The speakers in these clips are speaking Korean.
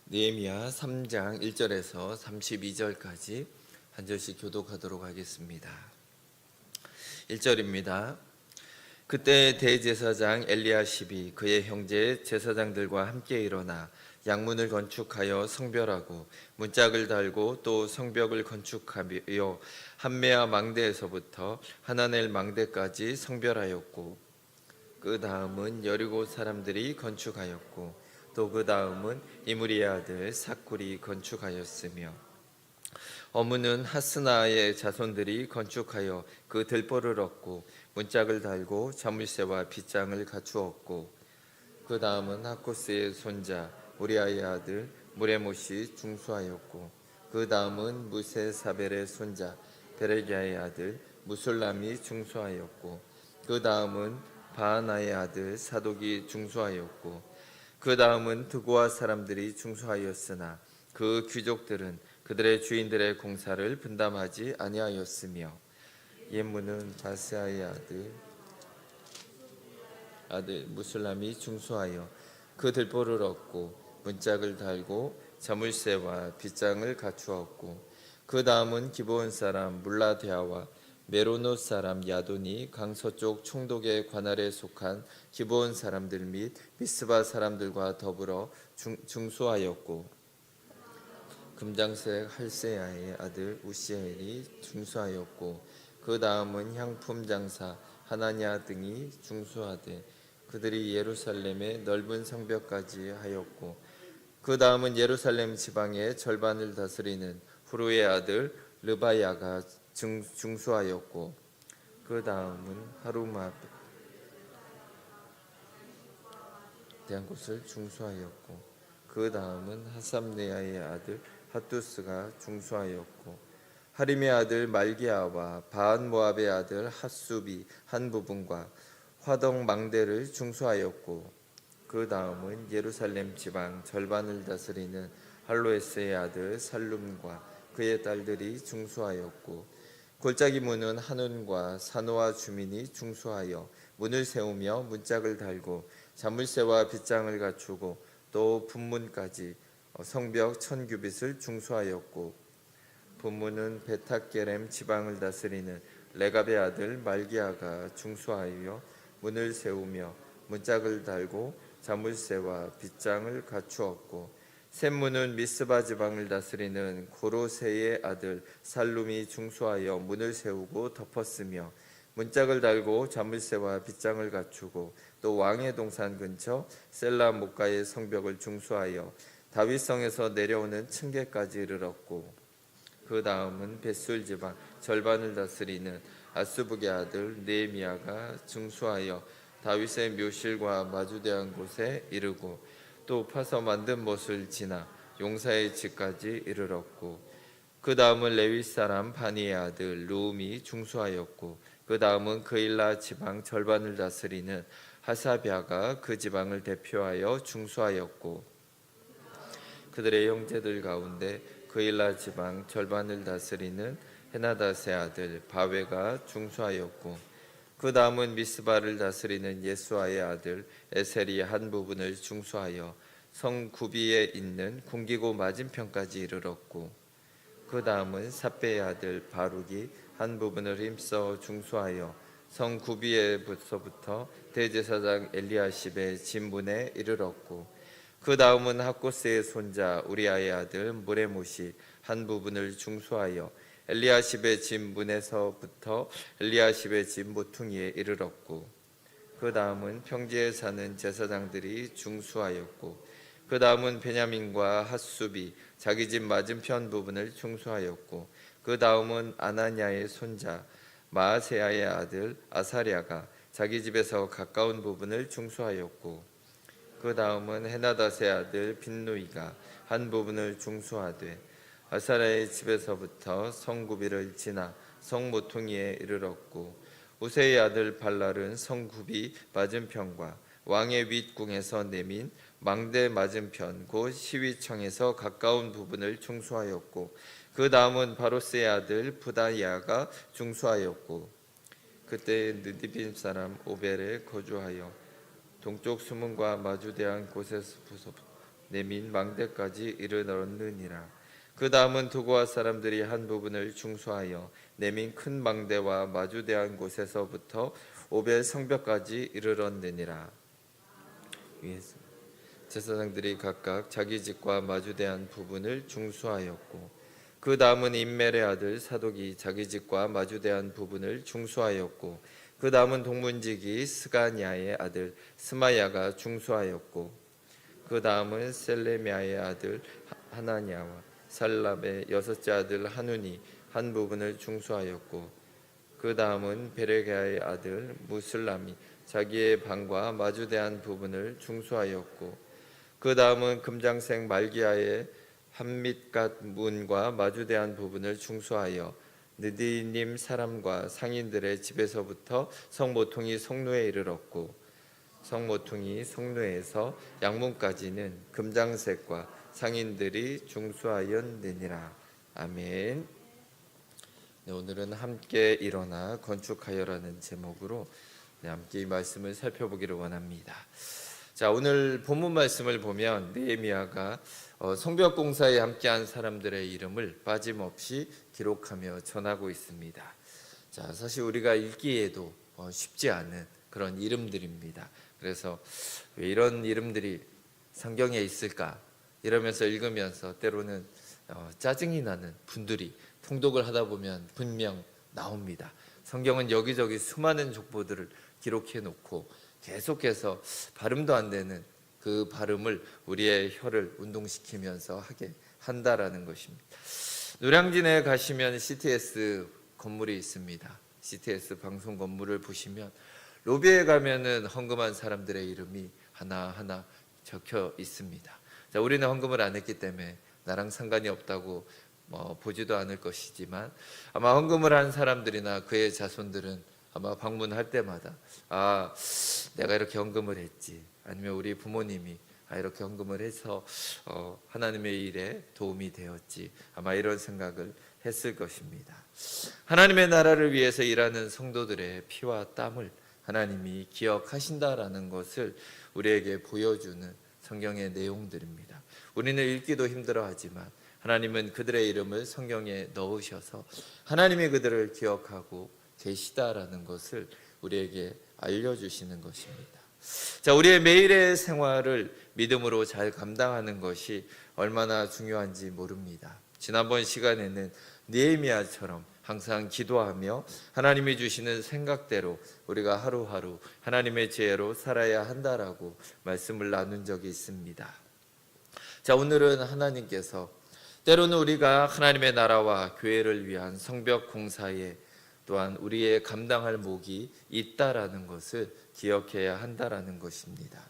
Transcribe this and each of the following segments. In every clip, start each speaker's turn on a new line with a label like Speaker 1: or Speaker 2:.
Speaker 1: 느헤미야 3장 1절에서 32절까지 한 절씩 교독하도록 하겠습니다. 1절입니다. 그때 대제사장 엘리야십이 그의 형제 제사장들과 함께 일어나 양문을 건축하여 성별하고 문짝을 달고 또 성벽을 건축하며 한메아 망대에서부터 하나넬 망대까지 성별하였고, 그 다음은 여리고 사람들이 건축하였고, 또 그 다음은 이므리의 아들 삭굴이 건축하였으며, 어문은 하스나의 자손들이 건축하여 그 들보를 얻고 문짝을 달고 자물쇠와 빗장을 갖추었고, 그 다음은 하코스의 손자 우리아의 아들 무레못이 중수하였고, 그 다음은 무세사벨의 손자 베레기야의 아들 무술람이 중수하였고, 그 다음은 바하나의 아들 사독이 중수하였고, 그 다음은 드고아 사람들이 중수하였으나 그 귀족들은 그들의 주인들의 공사를 분담하지 아니하였으며, 예문은 바스아의 아들 무술람이 중수하여 그 들보를 얻고 문짝을 달고 자물쇠와 빗장을 갖추었고, 그 다음은 기브온 사람 물라데아와 메로노 사람 야돈이 강서쪽 총독의 관할에 속한 기브온 사람들 및 미스바 사람들과 더불어 중수하였고, 금장색 할세야의 아들 우시엘이 중수하였고, 그 다음은 향품 장사 하나냐 등이 중수하되 그들이 예루살렘의 넓은 성벽까지 하였고, 그 다음은 예루살렘 지방의 절반을 다스리는 후루의 아들 르바야가 중수하였고, 그 다음은 하루마 대한 곳을 중수하였고, 그 다음은 하삼네아의 아들 핫두스가 중수하였고, 하림의 아들 말기야와 바한 모압의 아들 핫수비 한 부분과 화덕 망대를 중수하였고, 그 다음은 예루살렘 지방 절반을 다스리는 할로에스의 아들 살룸과 그의 딸들이 중수하였고, 골짜기 문은 한운과 사노아 주민이 중수하여 문을 세우며 문짝을 달고 자물쇠와 빗장을 갖추고, 또 분문까지 성벽 1000규빗을 중수하였고, 분문은 베탁게렘 지방을 다스리는 레갑의 아들 말기야가 중수하여 문을 세우며 문짝을 달고 자물쇠와 빗장을 갖추었고, 샘문은 미스바 지방을 다스리는 고로세의 아들 살룸이 중수하여 문을 세우고 덮었으며, 문짝을 달고 자물쇠와 빗장을 갖추고, 또 왕의 동산 근처 셀라 목가의 성벽을 중수하여 다윗성에서 내려오는 층계까지 이르렀고, 그 다음은 벳술 지방 절반을 다스리는 아스북의 아들 느헤미야가 중수하여 다윗의 묘실과 마주대한 곳에 이르고, 또 파서 만든 못을 지나 용사의 집까지 이르렀고, 그 다음은 레위 사람 바니의 아들 루움이 중수하였고, 그 다음은 그일라 지방 절반을 다스리는 하사비아가 그 지방을 대표하여 중수하였고, 그들의 형제들 가운데 그일라 지방 절반을 다스리는 헤나닷의 아들 바웨가 중수하였고, 그 다음은 미스바를 다스리는 예수아의 아들 에셀이 한 부분을 중수하여 성 구비에 있는 궁기고 맞은편까지 이르렀고, 그 다음은 삿배의 아들 바룩이 한 부분을 힘써 중수하여 성 구비에서부터 대제사장 엘리야십의 진문에 이르렀고, 그 다음은 하코스의 손자 우리아의 아들 무레못이 한 부분을 중수하여 엘리야십의 집 문에서부터 엘리야십의 집 모퉁이에 이르렀고, 그 다음은 평지에 사는 제사장들이 중수하였고, 그 다음은 베냐민과 핫수비 자기 집 맞은편 부분을 중수하였고, 그 다음은 아나냐의 손자 마아세야의 아들 아사랴가 자기 집에서 가까운 부분을 중수하였고, 그 다음은 헤나닷의 아들 빈누이가 한 부분을 중수하되 아사랴의 집에서부터 성구비를 지나 성모퉁이에 이르렀고, 우세의 아들 발랄은 성구비 맞은편과 왕의 윗궁에서 내민 망대 맞은편 곧 시위청에서 가까운 부분을 중수하였고, 그 다음은 바로스의 아들 부다야가 중수하였고, 그때 느디빔 사람 오벨에 거주하여 동쪽 수문과 마주대한 곳에서부터 내민 망대까지 이르렀느니라. 그 다음은 두고아 사람들이 한 부분을 중수하여 내민 큰 망대와 마주대한 곳에서부터 오벨 성벽까지 이르렀느니라. 제사장들이 각각 자기 집과 마주대한 부분을 중수하였고, 그 다음은 임멜의 아들 사독이 자기 집과 마주대한 부분을 중수하였고, 그 다음은 동문지기 스가냐의 아들 스마야가 중수하였고, 그 다음은 셀레미아의 아들 하나냐와 살랍의 여섯째 아들 하눈이 한 부분을 중수하였고, 그 다음은 베레게아의 아들 무슬람이 자기의 방과 마주대한 부분을 중수하였고, 그 다음은 금장색 말기야의 한밑갓 문과 마주대한 부분을 중수하여 느디님 사람과 상인들의 집에서부터 성모퉁이 성루에 이르렀고, 성모퉁이 성루에서 양문까지는 금장색과 상인들이 중수하였느니라. 아멘. 네, 오늘은 함께 일어나 건축하여라는 제목으로 함께 이 말씀을 살펴보기를 원합니다. 자, 오늘 본문 말씀을 보면 느헤미야가 성벽 공사에 함께한 사람들의 이름을 빠짐없이 기록하며 전하고 있습니다. 자, 사실 우리가 읽기에도 쉽지 않은 그런 이름들입니다. 그래서 왜 이런 이름들이 성경에 있을까 이러면서 읽으면서 때로는 짜증이 나는 분들이 통독을 하다 보면 분명 나옵니다. 성경은 여기저기 수많은 족보들을 기록해 놓고 계속해서 발음도 안 되는 그 발음을 우리의 혀를 운동시키면서 하게 한다라는 것입니다. 노량진에 가시면 CTS 건물이 있습니다. CTS 방송 건물을 보시면 로비에 가면은 헌금한 사람들의 이름이 하나하나 적혀 있습니다. 자, 우리는 헌금을 안 했기 때문에 나랑 상관이 없다고 보지도 않을 것이지만, 아마 헌금을 한 사람들이나 그의 자손들은 아마 방문할 때마다 내가 이렇게 헌금을 했지, 아니면 우리 부모님이 이렇게 헌금을 해서 하나님의 일에 도움이 되었지, 아마 이런 생각을 했을 것입니다. 하나님의 나라를 위해서 일하는 성도들의 피와 땀을 하나님이 기억하신다라는 것을 우리에게 보여주는 성경의 내용들입니다. 우리는 읽기도 힘들어하지만 하나님은 그들의 이름을 성경에 넣으셔서 하나님이 그들을 기억하고 계시다라는 것을 우리에게 알려주시는 것입니다. 자, 우리의 매일의 생활을 믿음으로 잘 감당하는 것이 얼마나 중요한지 모릅니다. 지난번 시간에는 느헤미야처럼 항상 기도하며 하나님이 주시는 생각대로 우리가 하루하루 하나님의 지혜로 살아야 한다라고 말씀을 나눈 적이 있습니다. 자, 오늘은 하나님께서 때로는 우리가 하나님의 나라와 교회를 위한 성벽 공사에 또한 우리의 감당할 몫이 있다라는 것을 기억해야 한다라는 것입니다.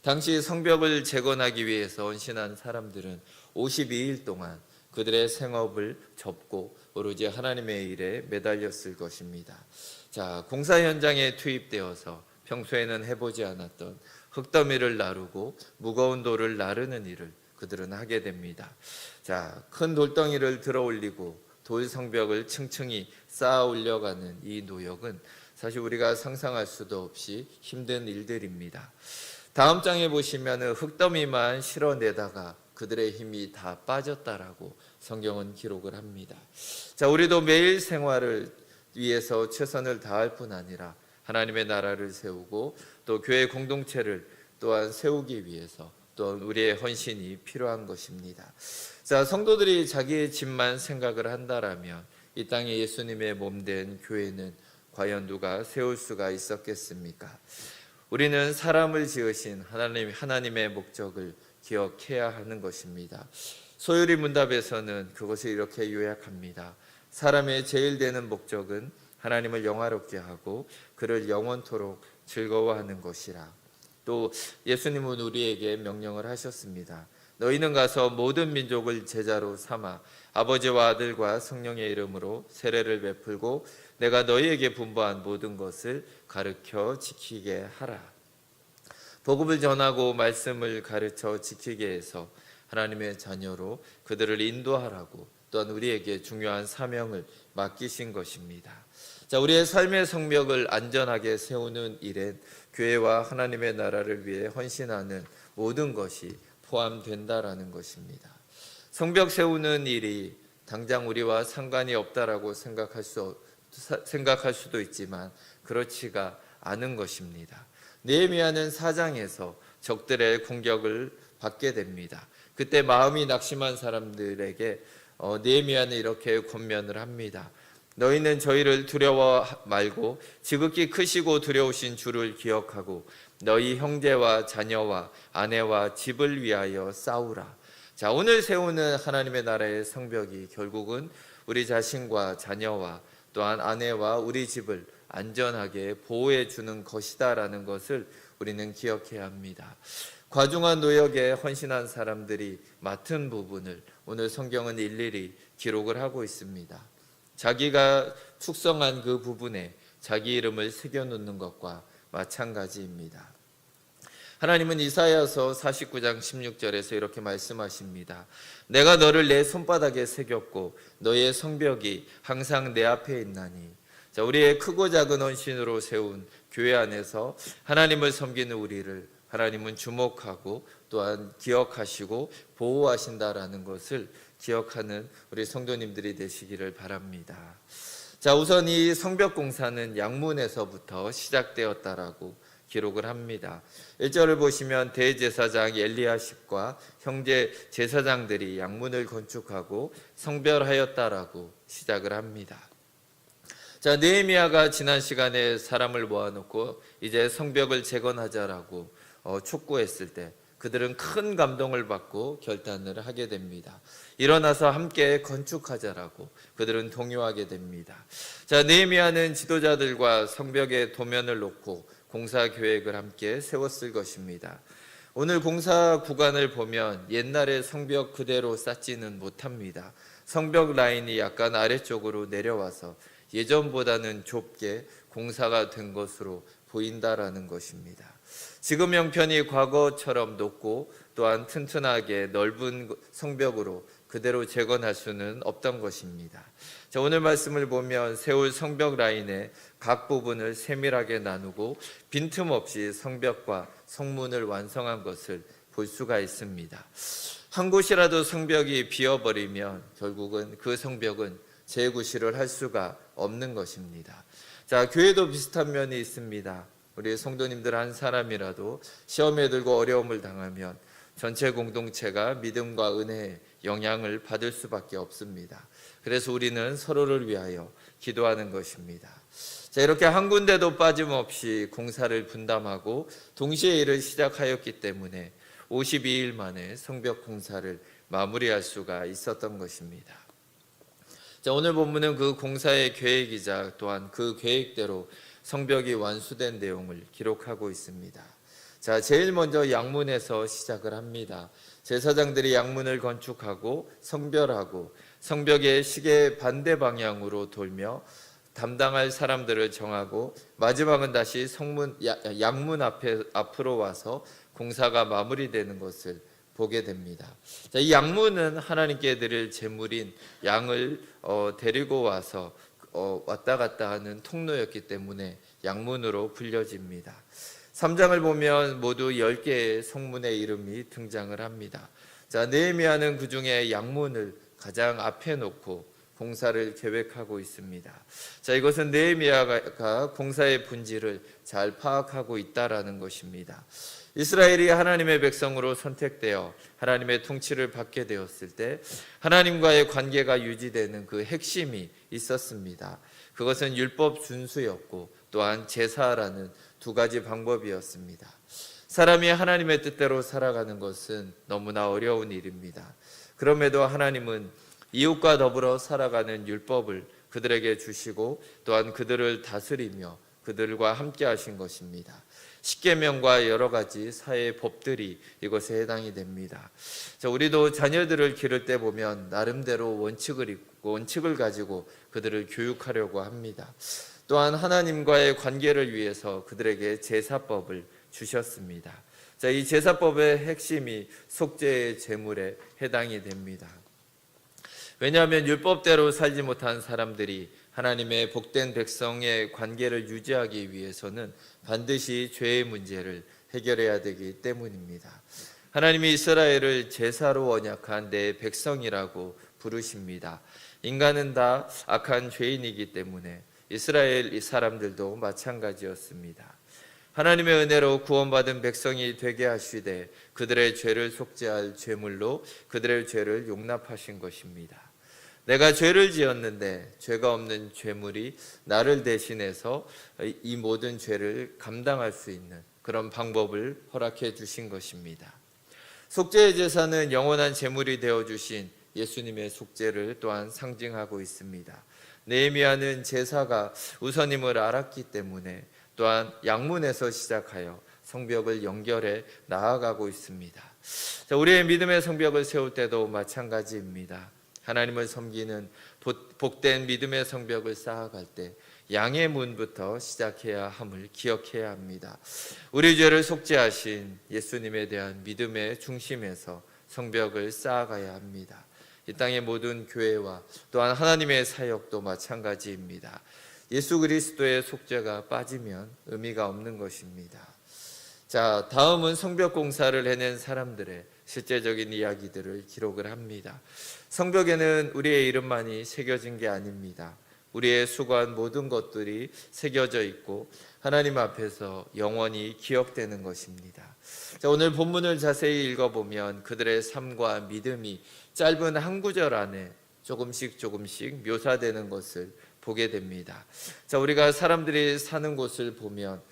Speaker 1: 당시 성벽을 재건하기 위해서 헌신한 사람들은 52일 동안 그들의 생업을 접고 오로지 하나님의 일에 매달렸을 것입니다. 자, 공사 현장에 투입되어서 평소에는 해보지 않았던 흙더미를 나르고 무거운 돌을 나르는 일을 그들은 하게 됩니다. 자, 큰 돌덩이를 들어 올리고 돌 성벽을 층층이 쌓아 올려가는 이 노역은 사실 우리가 상상할 수도 없이 힘든 일들입니다. 다음 장에 보시면 흙더미만 실어내다가 그들의 힘이 다 빠졌다라고 성경은 기록을 합니다. 자, 우리도 매일 생활을 위해서 최선을 다할 뿐 아니라 하나님의 나라를 세우고 또 교회 공동체를 또한 세우기 위해서 또 우리의 헌신이 필요한 것입니다. 자, 성도들이 자기의 집만 생각을 한다라면 이 땅에 예수님의 몸된 교회는 과연 누가 세울 수가 있었겠습니까? 우리는 사람을 지으신 하나님의 목적을 기억해야 하는 것입니다. 소요리 문답에서는 그것을 이렇게 요약합니다. 사람의 제일 되는 목적은 하나님을 영화롭게 하고 그를 영원토록 즐거워하는 것이라. 또 예수님은 우리에게 명령을 하셨습니다. 너희는 가서 모든 민족을 제자로 삼아 아버지와 아들과 성령의 이름으로 세례를 베풀고 내가 너희에게 분부한 모든 것을 가르쳐 지키게 하라. 복음을 전하고 말씀을 가르쳐 지키게 해서 하나님의 자녀로 그들을 인도하라고 또한 우리에게 중요한 사명을 맡기신 것입니다. 자, 우리의 삶의 성벽을 안전하게 세우는 일엔 교회와 하나님의 나라를 위해 헌신하는 모든 것이 포함된다라는 것입니다. 성벽 세우는 일이 당장 우리와 상관이 없다라고 생각할 수도 있지만 그렇지가 않은 것입니다. 느헤미야는 4장에서 적들의 공격을 받게 됩니다. 그때 마음이 낙심한 사람들에게 느헤미야는 이렇게 권면을 합니다. 너희는 저희를 두려워 말고 지극히 크시고 두려우신 주를 기억하고 너희 형제와 자녀와 아내와 집을 위하여 싸우라. 자, 오늘 세우는 하나님의 나라의 성벽이 결국은 우리 자신과 자녀와 또한 아내와 우리 집을 안전하게 보호해 주는 것이다라는 것을 우리는 기억해야 합니다. 과중한 노역에 헌신한 사람들이 맡은 부분을 오늘 성경은 일일이 기록을 하고 있습니다. 자기가 축성한 그 부분에 자기 이름을 새겨놓는 것과 마찬가지입니다. 하나님은 이사야서 49장 16절에서 이렇게 말씀하십니다. 내가 너를 내 손바닥에 새겼고 너의 성벽이 항상 내 앞에 있나니. 자, 우리의 크고 작은 헌신으로 세운 교회 안에서 하나님을 섬기는 우리를 하나님은 주목하고 또한 기억하시고 보호하신다라는 것을 기억하는 우리 성도님들이 되시기를 바랍니다. 자, 우선 이 성벽 공사는 양문에서부터 시작되었다라고 기록을 합니다. 1절을 보시면 대제사장 엘리야십과 형제 제사장들이 양문을 건축하고 성별하였다라고 시작을 합니다. 자, 느헤미야가 지난 시간에 사람을 모아놓고 이제 성벽을 재건하자라고 촉구했을 때 그들은 큰 감동을 받고 결단을 하게 됩니다. 일어나서 함께 건축하자라고 그들은 동요하게 됩니다. 자, 느헤미야는 지도자들과 성벽에 도면을 놓고 공사 계획을 함께 세웠을 것입니다. 오늘 공사 구간을 보면 옛날의 성벽 그대로 쌓지는 못합니다. 성벽 라인이 약간 아래쪽으로 내려와서 예전보다는 좁게 공사가 된 것으로 보인다라는 것입니다. 지금 형편이 과거처럼 높고 또한 튼튼하게 넓은 성벽으로 그대로 재건할 수는 없던 것입니다. 자, 오늘 말씀을 보면 세울 성벽 라인의 각 부분을 세밀하게 나누고 빈틈없이 성벽과 성문을 완성한 것을 볼 수가 있습니다. 한 곳이라도 성벽이 비어버리면 결국은 그 성벽은 재구시를 할 수가 없는 것입니다. 자, 교회도 비슷한 면이 있습니다. 우리 성도님들 한 사람이라도 시험에 들고 어려움을 당하면 전체 공동체가 믿음과 은혜의 영향을 받을 수밖에 없습니다. 그래서 우리는 서로를 위하여 기도하는 것입니다. 자, 이렇게 한 군데도 빠짐없이 공사를 분담하고 동시에 일을 시작하였기 때문에 52일 만에 성벽 공사를 마무리할 수가 있었던 것입니다. 자, 오늘 본문은 그 공사의 계획이자 또한 그 계획대로 성벽이 완수된 내용을 기록하고 있습니다. 자, 제일 먼저 양문에서 시작을 합니다. 제사장들이 양문을 건축하고 성별하고 성벽의 시계 반대 방향으로 돌며 담당할 사람들을 정하고 마지막은 다시 양문 앞으로 와서 공사가 마무리되는 것을 보게 됩니다. 자, 이 양문은 하나님께 드릴 제물인 양을 데리고 와서 왔다 갔다 하는 통로였기 때문에 양문으로 불려집니다. 3장을 보면 모두 10개의 성문의 이름이 등장을 합니다. 자, 느헤미야는 그 중에 양문을 가장 앞에 놓고 공사를 계획하고 있습니다. 자, 이것은 느헤미야가 공사의 본질을 잘 파악하고 있다라는 것입니다. 이스라엘이 하나님의 백성으로 선택되어 하나님의 통치를 받게 되었을 때 하나님과의 관계가 유지되는 그 핵심이 있었습니다. 그것은 율법 준수였고 또한 제사라는 두 가지 방법이었습니다. 사람이 하나님의 뜻대로 살아가는 것은 너무나 어려운 일입니다. 그럼에도 하나님은 이웃과 더불어 살아가는 율법을 그들에게 주시고 또한 그들을 다스리며 그들과 함께 하신 것입니다. 십계명과 여러 가지 사회의 법들이 이것에 해당이 됩니다. 자, 우리도 자녀들을 기를 때 보면 나름대로 원칙을 있고 원칙을 가지고 그들을 교육하려고 합니다. 또한 하나님과의 관계를 위해서 그들에게 제사법을 주셨습니다. 자, 이 제사법의 핵심이 속죄의 제물에 해당이 됩니다. 왜냐하면 율법대로 살지 못한 사람들이 하나님의 복된 백성의 관계를 유지하기 위해서는 반드시 죄의 문제를 해결해야 되기 때문입니다. 하나님이 이스라엘을 제사로 언약한 내 백성이라고 부르십니다. 인간은 다 악한 죄인이기 때문에 이스라엘 이 사람들도 마찬가지였습니다. 하나님의 은혜로 구원받은 백성이 되게 하시되 그들의 죄를 속죄할 제물로 그들의 죄를 용납하신 것입니다. 내가 죄를 지었는데 죄가 없는 제물이 나를 대신해서 이 모든 죄를 감당할 수 있는 그런 방법을 허락해 주신 것입니다. 속죄의 제사는 영원한 제물이 되어 주신 예수님의 속죄를 또한 상징하고 있습니다. 느헤미야는 제사가 우선임을 알았기 때문에 또한 양문에서 시작하여 성벽을 연결해 나아가고 있습니다. 우리의 믿음의 성벽을 세울 때도 마찬가지입니다. 하나님을 섬기는 복된 믿음의 성벽을 쌓아갈 때 양의 문부터 시작해야 함을 기억해야 합니다. 우리 죄를 속죄하신 예수님에 대한 믿음의 중심에서 성벽을 쌓아가야 합니다. 이 땅의 모든 교회와 또한 하나님의 사역도 마찬가지입니다. 예수 그리스도의 속죄가 빠지면 의미가 없는 것입니다. 자, 다음은 성벽 공사를 해낸 사람들의 실제적인 이야기들을 기록을 합니다. 성벽에는 우리의 이름만이 새겨진 게 아닙니다. 우리의 수고한 모든 것들이 새겨져 있고 하나님 앞에서 영원히 기억되는 것입니다. 자, 오늘 본문을 자세히 읽어보면 그들의 삶과 믿음이 짧은 한 구절 안에 조금씩 묘사되는 것을 보게 됩니다. 자, 우리가 사람들이 사는 곳을 보면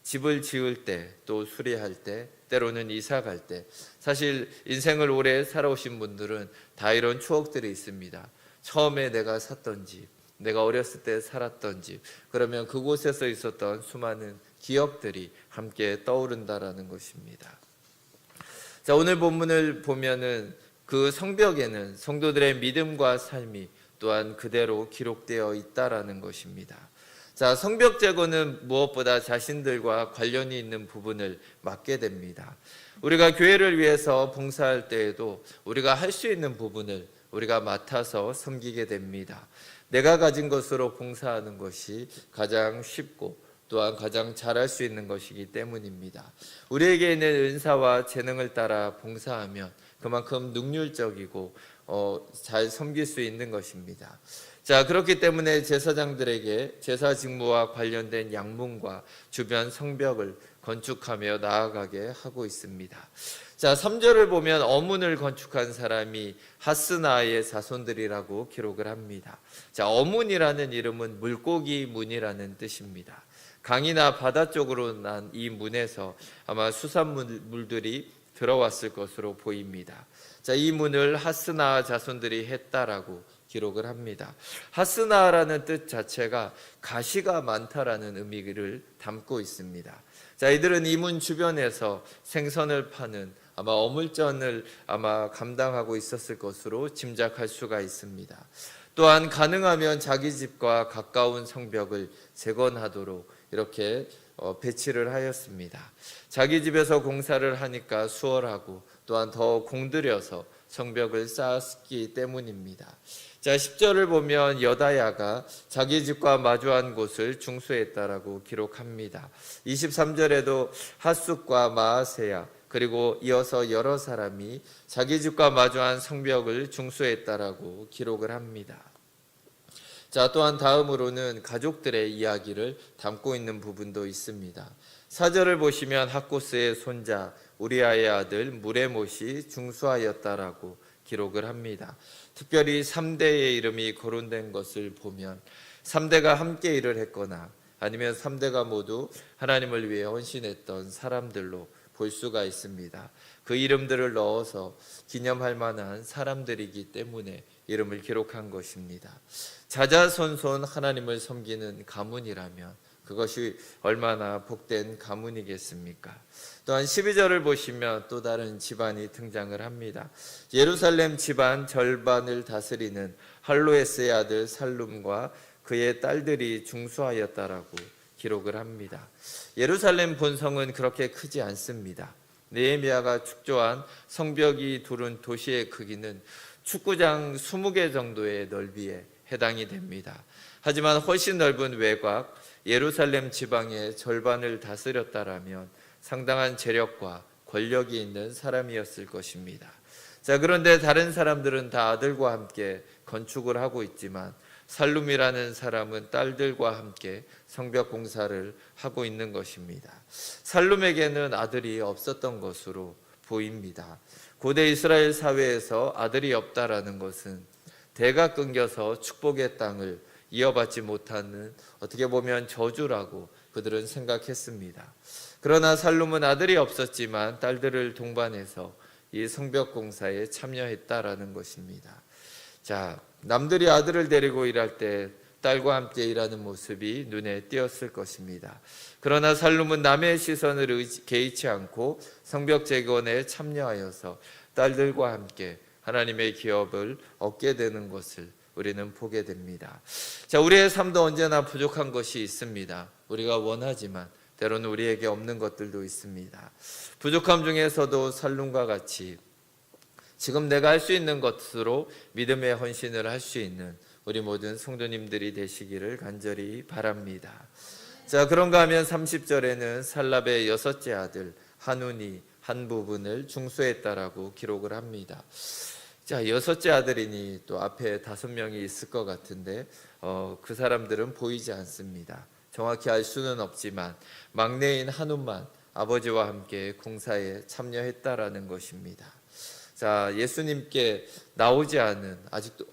Speaker 1: 집을 지을 때, 또 수리할 때, 때로는 이사 갈 때, 사실 인생을 오래 살아오신 분들은 다 이런 추억들이 있습니다. 처음에 내가 샀던 집, 내가 어렸을 때 살았던 집, 그러면 그곳에서 있었던 수많은 기억들이 함께 떠오른다라는 것입니다. 자, 오늘 본문을 보면은 그 성벽에는 성도들의 믿음과 삶이 또한 그대로 기록되어 있다라는 것입니다. 자, 성벽 제거는 무엇보다 자신들과 관련이 있는 부분을 맡게 됩니다. 우리가 교회를 위해서 봉사할 때에도 우리가 할 수 있는 부분을 우리가 맡아서 섬기게 됩니다. 내가 가진 것으로 봉사하는 것이 가장 쉽고 또한 가장 잘할 수 있는 것이기 때문입니다. 우리에게 있는 은사와 재능을 따라 봉사하면 그만큼 능률적이고 잘 섬길 수 있는 것입니다. 자, 그렇기 때문에 제사장들에게 제사 직무와 관련된 양문과 주변 성벽을 건축하며 나아가게 하고 있습니다. 자, 3절을 보면 어문을 건축한 사람이 하스나의 자손들이라고 기록을 합니다. 자, 어문이라는 이름은 물고기 문이라는 뜻입니다. 강이나 바다 쪽으로 난 이 문에서 아마 수산물들이 들어왔을 것으로 보입니다. 자, 이 문을 하스나 자손들이 했다라고 기록을 합니다. 하스나라는 뜻 자체가 가시가 많다라는 의미를 담고 있습니다. 자, 이들은 이 문 주변에서 생선을 파는 아마 어물전을 아마 감당하고 있었을 것으로 짐작할 수가 있습니다. 또한 가능하면 자기 집과 가까운 성벽을 재건하도록 이렇게 배치를 하였습니다. 자기 집에서 공사를 하니까 수월하고 또한 더 공들여서 성벽을 쌓았기 때문입니다. 자, 10절을 보면 여다야가 자기 집과 마주한 곳을 중수했다라고 기록합니다. 23절에도 핫숫과 마아세야 그리고 이어서 여러 사람이 자기 집과 마주한 성벽을 중수했다라고 기록을 합니다. 자, 또한 다음으로는 가족들의 이야기를 담고 있는 부분도 있습니다. 4절을 보시면 학고스의 손자 우리아의 아들 무레못이 중수하였다라고 기록을 합니다. 특별히 3대의 이름이 거론된 것을 보면 3대가 함께 일을 했거나 아니면 3대가 모두 하나님을 위해 헌신했던 사람들로 볼 수가 있습니다. 그 이름들을 넣어서 기념할 만한 사람들이기 때문에 이름을 기록한 것입니다. 자자손손 하나님을 섬기는 가문이라면 그것이 얼마나 복된 가문이겠습니까? 또한 12절을 보시면 또 다른 집안이 등장을 합니다. 예루살렘 집안 절반을 다스리는 할로에스의 아들 살룸과 그의 딸들이 중수하였다라고 기록을 합니다. 예루살렘 본성은 그렇게 크지 않습니다. 느헤미야가 축조한 성벽이 두른 도시의 크기는 축구장 20개 정도의 넓이에 해당이 됩니다. 하지만 훨씬 넓은 외곽 예루살렘 지방의 절반을 다스렸다라면 상당한 재력과 권력이 있는 사람이었을 것입니다. 자, 그런데 다른 사람들은 다 아들과 함께 건축을 하고 있지만 살룸이라는 사람은 딸들과 함께 성벽 공사를 하고 있는 것입니다. 살룸에게는 아들이 없었던 것으로 보입니다. 고대 이스라엘 사회에서 아들이 없다라는 것은 대가 끊겨서 축복의 땅을 이어받지 못하는, 어떻게 보면 저주라고 그들은 생각했습니다. 그러나 살룸은 아들이 없었지만 딸들을 동반해서 이 성벽 공사에 참여했다라는 것입니다. 자, 남들이 아들을 데리고 일할 때 딸과 함께 일하는 모습이 눈에 띄었을 것입니다. 그러나 살룸은 남의 시선을 개의치 않고 성벽 재건에 참여하여서 딸들과 함께 하나님의 기업을 얻게 되는 것을 우리는 보게 됩니다. 자, 우리의 삶도 언제나 부족한 것이 있습니다. 우리가 원하지만 때로는 우리에게 없는 것들도 있습니다. 부족함 중에서도 살룸과 같이 지금 내가 할 수 있는 것으로 믿음의 헌신을 할 수 있는 우리 모든 성도님들이 되시기를 간절히 바랍니다. 자, 그런가 하면 30절에는 살랍의 여섯째 아들 한운이 한 부분을 중수했다라고 기록을 합니다. 자, 여섯째 아들이니 또 앞에 5명이 있을 것 같은데 그 사람들은 보이지 않습니다. 정확히 알 수는 없지만 막내인 한운만 아버지와 함께 공사에 참여했다라는 것입니다. 자, 예수님께 나오지 않은, 아직도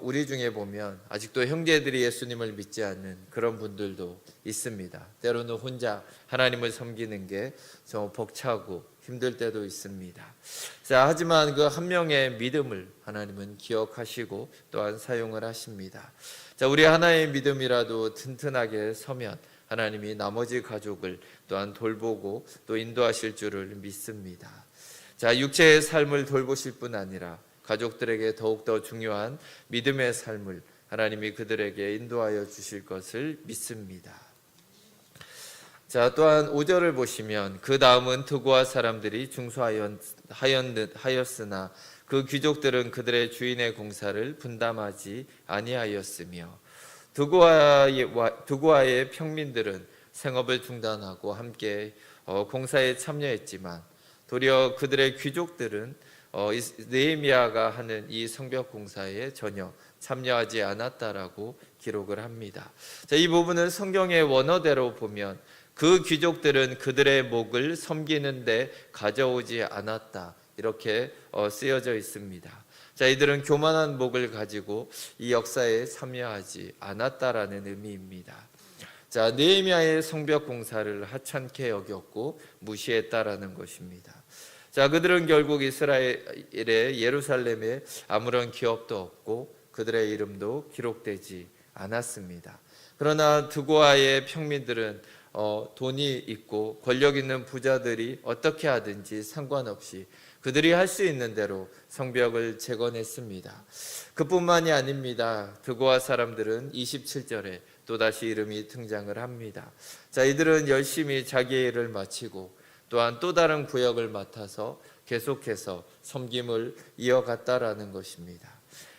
Speaker 1: 우리 중에 보면 아직도 형제들이 예수님을 믿지 않는 그런 분들도 있습니다. 때로는 혼자 하나님을 섬기는 게 좀 벅차고 힘들 때도 있습니다. 자, 하지만 그 한 명의 믿음을 하나님은 기억하시고 또한 사용을 하십니다. 자, 우리 하나의 믿음이라도 튼튼하게 서면 하나님이 나머지 가족을 또한 돌보고 또 인도하실 줄을 믿습니다. 자, 육체의 삶을 돌보실 뿐 아니라 가족들에게 더욱더 중요한 믿음의 삶을 하나님이 그들에게 인도하여 주실 것을 믿습니다. 자, 또한 5절을 보시면 그 다음은 드고아 사람들이 중수하였으나 그 귀족들은 그들의 주인의 공사를 분담하지 아니하였으며 드고아의 평민들은 생업을 중단하고 함께 공사에 참여했지만 도리어 그들의 귀족들은 느헤미야가 하는 이 성벽 공사에 전혀 참여하지 않았다라고 기록을 합니다. 자, 이 부분은 성경의 원어대로 보면 그 귀족들은 그들의 목을 섬기는데 가져오지 않았다, 이렇게 쓰여져 있습니다. 자, 이들은 교만한 목을 가지고 이 역사에 참여하지 않았다라는 의미입니다. 자, 느헤미야의 성벽 공사를 하찮게 여겼고 무시했다라는 것입니다. 자, 그들은 결국 이스라엘의 예루살렘에 아무런 기업도 없고 그들의 이름도 기록되지 않았습니다. 그러나 드고아의 평민들은 돈이 있고 권력 있는 부자들이 어떻게 하든지 상관없이 그들이 할 수 있는 대로 성벽을 재건했습니다. 그뿐만이 아닙니다. 드고아 사람들은 27절에 또다시 이름이 등장을 합니다. 자, 이들은 열심히 자기의 일을 마치고 또한 또 다른 구역을 맡아서 계속해서 섬김을 이어갔다라는 것입니다.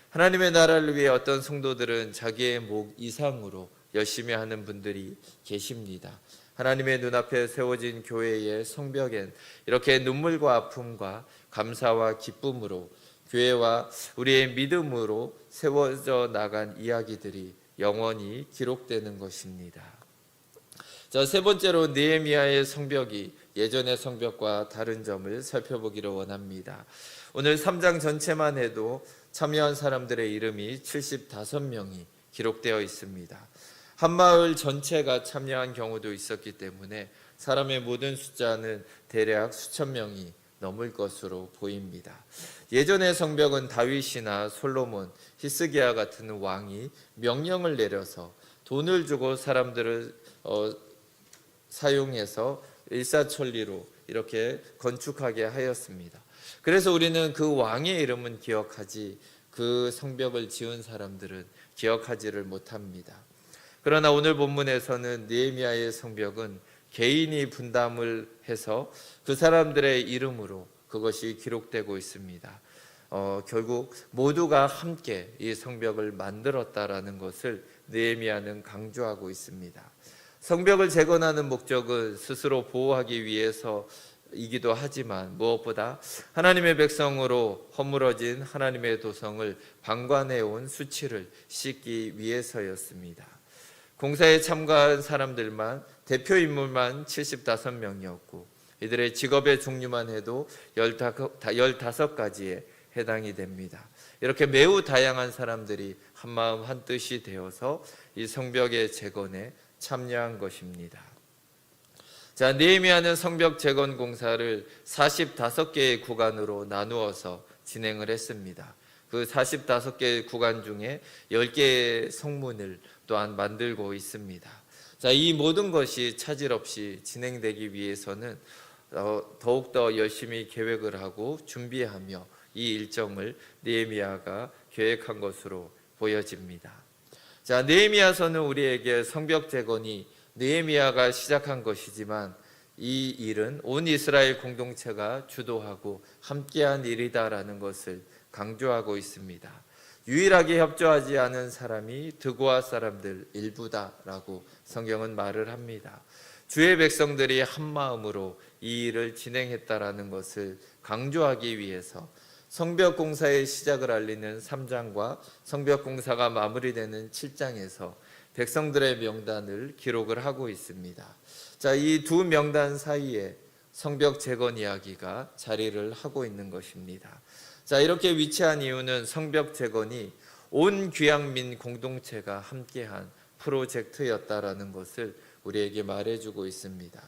Speaker 1: 하나님의 나라를 위해 어떤 성도들은 자기의 목 이상으로 열심히 하는 분들이 계십니다. 하나님의 눈앞에 세워진 교회의 성벽엔 이렇게 눈물과 아픔과 감사와 기쁨으로 교회와 우리의 믿음으로 세워져 나간 이야기들이 영원히 기록되는 것입니다. 자, 세 번째로 느헤미야의 성벽이 예전의 성벽과 다른 점을 살펴보기를 원합니다. 오늘 3장 전체만 해도 참여한 사람들의 이름이 75명이 기록되어 있습니다. 한 마을 전체가 참여한 경우도 있었기 때문에 사람의 모든 숫자는 대략 수천 명이 넘을 것으로 보입니다. 예전의 성벽은 다윗이나 솔로몬, 히스기야 같은 왕이 명령을 내려서 돈을 주고 사람들을 사용해서 일사천리로 이렇게 건축하게 하였습니다. 그래서 우리는 그 왕의 이름은 기억하지 그 성벽을 지은 사람들은 기억하지를 못합니다. 그러나 오늘 본문에서는 느헤미야의 성벽은 개인이 분담을 해서 그 사람들의 이름으로 그것이 기록되고 있습니다. 결국 모두가 함께 이 성벽을 만들었다라는 것을 느헤미야는 강조하고 있습니다. 성벽을 재건하는 목적은 스스로 보호하기 위해서가 이기도 하지만 무엇보다 하나님의 백성으로 허물어진 하나님의 도성을 방관해온 수치를 씻기 위해서였습니다. 공사에 참가한 사람들만, 대표 인물만 75명이었고 이들의 직업의 종류만 해도 15가지에 해당이 됩니다. 이렇게 매우 다양한 사람들이 한마음 한뜻이 되어서 이 성벽의 재건에 참여한 것입니다. 자, 느헤미야는 성벽 재건 공사를 45개의 구간으로 나누어서 진행을 했습니다. 그 45개의 구간 중에 10개의 성문을 또한 만들고 있습니다. 자, 이 모든 것이 차질 없이 진행되기 위해서는 더욱더 열심히 계획을 하고 준비하며 이 일정을 느헤미야가 계획한 것으로 보여집니다. 자, 느헤미야서는 우리에게 성벽 재건이 느헤미야가 시작한 것이지만 이 일은 온 이스라엘 공동체가 주도하고 함께한 일이다라는 것을 강조하고 있습니다. 유일하게 협조하지 않은 사람이 드고아 사람들 일부다라고 성경은 말을 합니다. 주의 백성들이 한 마음으로 이 일을 진행했다라는 것을 강조하기 위해서 성벽 공사의 시작을 알리는 3장과 성벽 공사가 마무리되는 7장에서 백성들의 명단을 기록을 하고 있습니다. 자, 이 두 명단 사이에 성벽 재건 이야기가 자리를 하고 있는 것입니다. 자, 이렇게 위치한 이유는 성벽 재건이 온 귀향민 공동체가 함께한 프로젝트였다라는 것을 우리에게 말해주고 있습니다.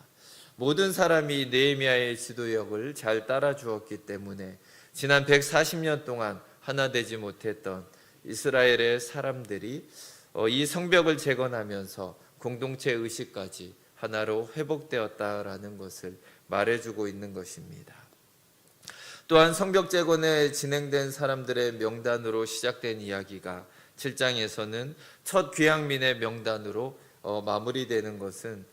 Speaker 1: 모든 사람이 느헤미야의 지도력을 잘 따라주었기 때문에 지난 140년 동안 하나 되지 못했던 이스라엘의 사람들이 이 성벽을 재건하면서 공동체 의식까지 하나로 회복되었다라는 것을 말해주고 있는 것입니다. 또한 성벽 재건에 진행된 사람들의 명단으로 시작된 이야기가 7장에서는 첫 귀향민의 명단으로 마무리되는 것은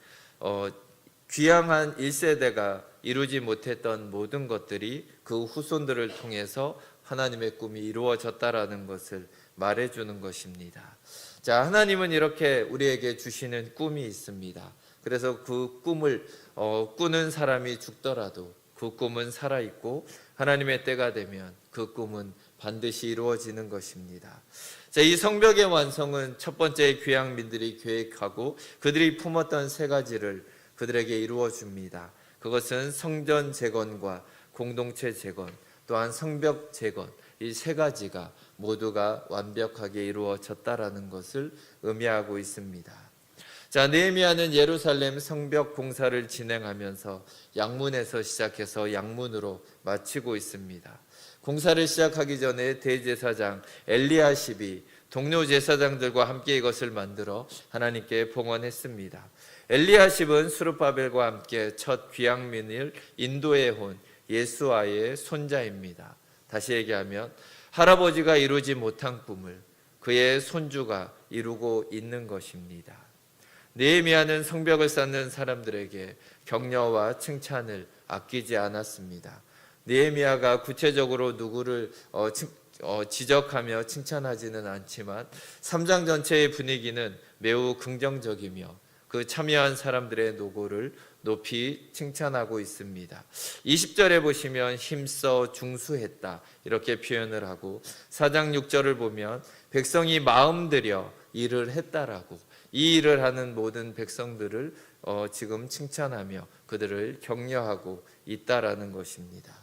Speaker 1: 귀향한 1세대가 이루지 못했던 모든 것들이 그 후손들을 통해서 하나님의 꿈이 이루어졌다라는 것을 말해주는 것입니다. 자, 하나님은 이렇게 우리에게 주시는 꿈이 있습니다. 그래서 그 꿈을 꾸는 사람이 죽더라도 그 꿈은 살아있고 하나님의 때가 되면 그 꿈은 반드시 이루어지는 것입니다. 자, 이 성벽의 완성은 첫 번째 귀향민들이 계획하고 그들이 품었던 세 가지를 그들에게 이루어 줍니다. 그것은 성전 재건과 공동체 재건, 또한 성벽 재건, 이 세 가지가 모두가 완벽하게 이루어졌다라는 것을 의미하고 있습니다. 자, 느헤미야는 예루살렘 성벽 공사를 진행하면서 양문에서 시작해서 양문으로 마치고 있습니다. 공사를 시작하기 전에 대제사장 엘리야십이 동료 제사장들과 함께 이것을 만들어 하나님께 봉헌했습니다. 엘리야십은 스룹바벨과 함께 첫 귀향민을 인도해 온 예수아의 손자입니다. 다시 얘기하면 할아버지가 이루지 못한 꿈을 그의 손주가 이루고 있는 것입니다. 느헤미야는 성벽을 쌓는 사람들에게 격려와 칭찬을 아끼지 않았습니다. 느헤미야가 구체적으로 누구를 지적하며 칭찬하지는 않지만 3장 전체의 분위기는 매우 긍정적이며 그 참여한 사람들의 노고를 높이 칭찬하고 있습니다. 20절에 보시면 힘써 중수했다 이렇게 표현을 하고 4장 6절을 보면 백성이 마음 들여 일을 했다라고 이 일을 하는 모든 백성들을 지금 칭찬하며 그들을 격려하고 있다라는 것입니다.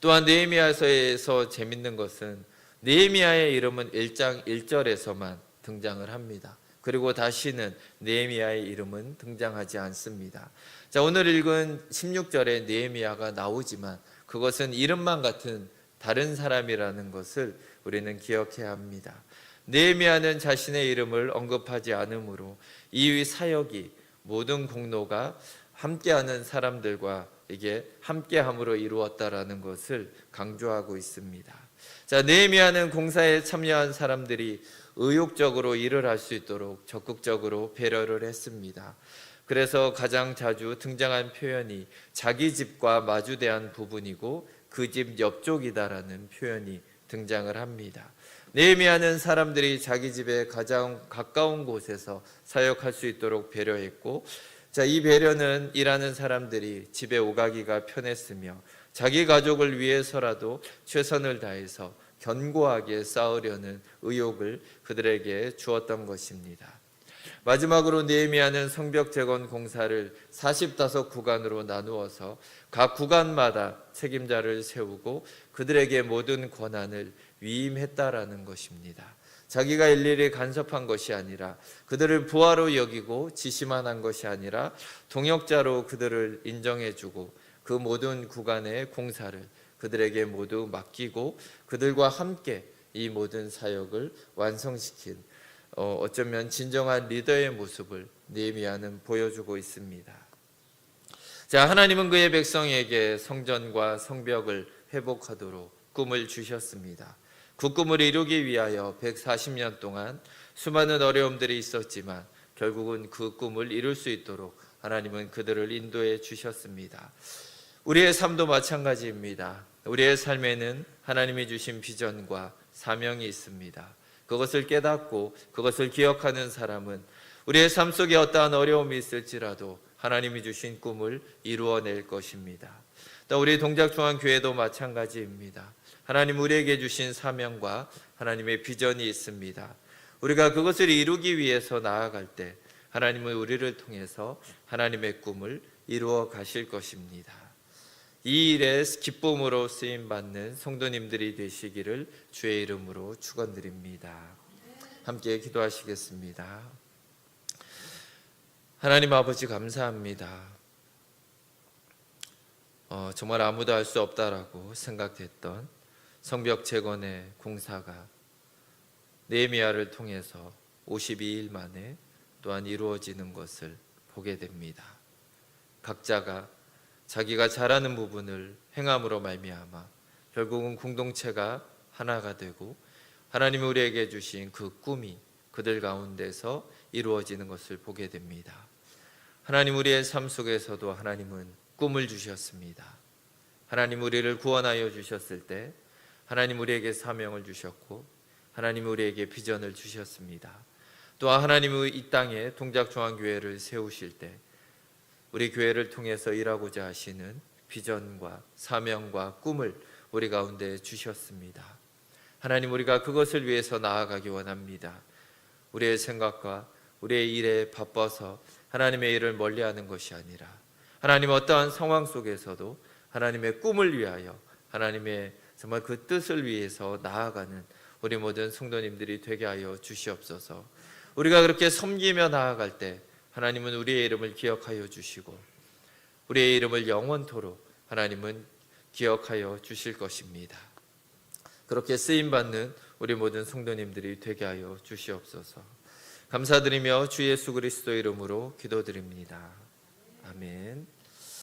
Speaker 1: 또한 느헤미야서에서 재밌는 것은 느헤미야의 이름은 1장 1절에서만 등장을 합니다. 그리고 다시는 느헤미야의 이름은 등장하지 않습니다. 자, 오늘 읽은 16절에 느헤미야가 나오지만 그것은 이름만 같은 다른 사람이라는 것을 우리는 기억해야 합니다. 느헤미야는 자신의 이름을 언급하지 않으므로 이 사역이 모든 공로가 함께하는 사람들과 이게 함께함으로 이루었다라는 것을 강조하고 있습니다. 자, 느헤미야는 공사에 참여한 사람들이 의욕적으로 일을 할 수 있도록 적극적으로 배려를 했습니다. 그래서 가장 자주 등장한 표현이 자기 집과 마주대한 부분이고 그 집 옆쪽이다라는 표현이 등장을 합니다. 느헤미야는 사람들이 자기 집에 가장 가까운 곳에서 사역할 수 있도록 배려했고 자, 이 배려는 일하는 사람들이 집에 오가기가 편했으며 자기 가족을 위해서라도 최선을 다해서 견고하게 싸우려는 의욕을 그들에게 주었던 것입니다. 마지막으로 느헤미야는 성벽 재건 공사를 45구간으로 나누어서 각 구간마다 책임자를 세우고 그들에게 모든 권한을 위임했다라는 것입니다. 자기가 일일이 간섭한 것이 아니라 그들을 부하로 여기고 지시만 한 것이 아니라 동역자로 그들을 인정해주고 그 모든 구간의 공사를 그들에게 모두 맡기고 그들과 함께 이 모든 사역을 완성시킨 어쩌면 진정한 리더의 모습을 느헤미야는 보여주고 있습니다. 자, 하나님은 그의 백성에게 성전과 성벽을 회복하도록 꿈을 주셨습니다. 그 꿈을 이루기 위하여 140년 동안 수많은 어려움들이 있었지만 결국은 그 꿈을 이룰 수 있도록 하나님은 그들을 인도해 주셨습니다. 우리의 삶도 마찬가지입니다. 우리의 삶에는 하나님이 주신 비전과 사명이 있습니다. 그것을 깨닫고 그것을 기억하는 사람은 우리의 삶 속에 어떠한 어려움이 있을지라도 하나님이 주신 꿈을 이루어낼 것입니다. 또 우리 동작중앙교회도 마찬가지입니다. 하나님 우리에게 주신 사명과 하나님의 비전이 있습니다. 우리가 그것을 이루기 위해서 나아갈 때 하나님은 우리를 통해서 하나님의 꿈을 이루어 가실 것입니다. 이 일에 기쁨으로 쓰임받는 성도님들이 되시기를 주의 이름으로 축원드립니다. 함께 기도하시겠습니다. 하나님 아버지 감사합니다. 정말 아무도 할 수 없다라고 생각됐던 성벽 재건의 공사가 느헤미야를 통해서 52일 만에 또한 이루어지는 것을 보게 됩니다. 각자가 자기가 잘하는 부분을 행함으로 말미암아 결국은 공동체가 하나가 되고 하나님이 우리에게 주신 그 꿈이 그들 가운데서 이루어지는 것을 보게 됩니다. 하나님 우리의 삶 속에서도 하나님은 꿈을 주셨습니다. 하나님 우리를 구원하여 주셨을 때 하나님 우리에게 사명을 주셨고 하나님 우리에게 비전을 주셨습니다. 또한 하나님의 이 땅에 동작중앙교회를 세우실 때 우리 교회를 통해서 일하고자 하시는 비전과 사명과 꿈을 우리 가운데 주셨습니다. 하나님 우리가 그것을 위해서 나아가기 원합니다. 우리의 생각과 우리의 일에 바빠서 하나님의 일을 멀리하는 것이 아니라 하나님 어떠한 상황 속에서도 하나님의 꿈을 위하여 하나님의 정말 그 뜻을 위해서 나아가는 우리 모든 성도님들이 되게 하여 주시옵소서. 우리가 그렇게 섬기며 나아갈 때 하나님은 우리의 이름을 기억하여 주시고 우리의 이름을 영원토록 하나님은 기억하여 주실 것입니다. 그렇게 쓰임받는 우리 모든 성도님들이 되게 하여 주시옵소서. 감사드리며 주 예수 그리스도 이름으로 기도드립니다. 아멘.